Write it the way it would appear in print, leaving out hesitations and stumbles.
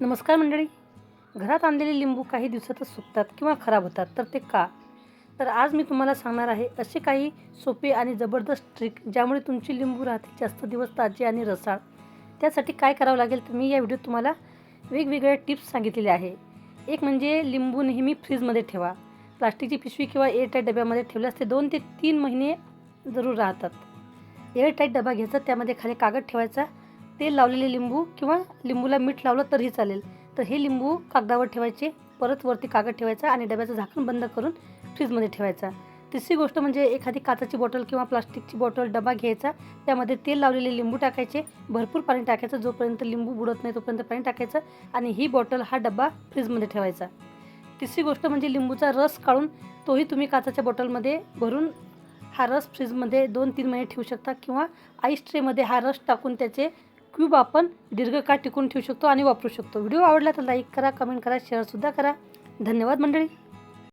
नमस्कार मंडळी. घरात आणलेले लिंबू काही दिवसातच सुकतात किंवा खराब होतात, तर ते का? तर आज मी तुम्हाला सांगणार आहे असे काही सोपे आणि जबरदस्त ट्रिक ज्यामुळे तुमची लिंबू राहते जास्त दिवस ताजी आणि रसाळ. त्यासाठी काय करावं लागेल तर मी या व्हिडिओत तुम्हाला वेगवेगळ्या टिप्स सांगितलेले आहे. एक म्हणजे लिंबू नेहमी फ्रीजमध्ये ठेवा. प्लास्टिकची पिशवी किंवा एअरटाईट डब्यामध्ये ठेवल्यास ते 2 ते 3 महिने जरूर राहतात. एअरटाईट डबा घ्यायचा, त्यामध्ये खाली कागद ठेवायचा, तेल लावलेले लिंबू किंवा लिंबूला मीठ लावलं तरीही चालेल. तर हे लिंबू कागदावर ठेवायचे, परत वरती कागद ठेवायचा आणि डब्याचं झाकण बंद करून फ्रीजमध्ये ठेवायचा. तिसरी गोष्ट म्हणजे एखादी काचेची बॉटल किंवा प्लास्टिकची बॉटल डबा घ्यायचा, त्यामध्ये तेल लावलेले लिंबू टाकायचे, भरपूर पाणी टाकायचं, जोपर्यंत लिंबू बुडत नाही तोपर्यंत पाणी टाकायचं आणि ही बॉटल हा डबा फ्रीजमध्ये ठेवायचा. तिसरी गोष्ट म्हणजे लिंबूचा रस काढून तोही तुम्ही काचेच्या बॉटलमध्ये भरून हा रस फ्रीजमध्ये 2-3 महिने ठेवू शकता किंवा आईस ट्रेमध्ये हा रस टाकून त्याचे क्यूब आपण दीर्घकाळ टिकून ठेवू शकतो आणि वापरू शकतो. व्हिडिओ आवडला तर लाईक करा, कमेंट करा, शेअरसुद्धा करा. धन्यवाद मंडळी.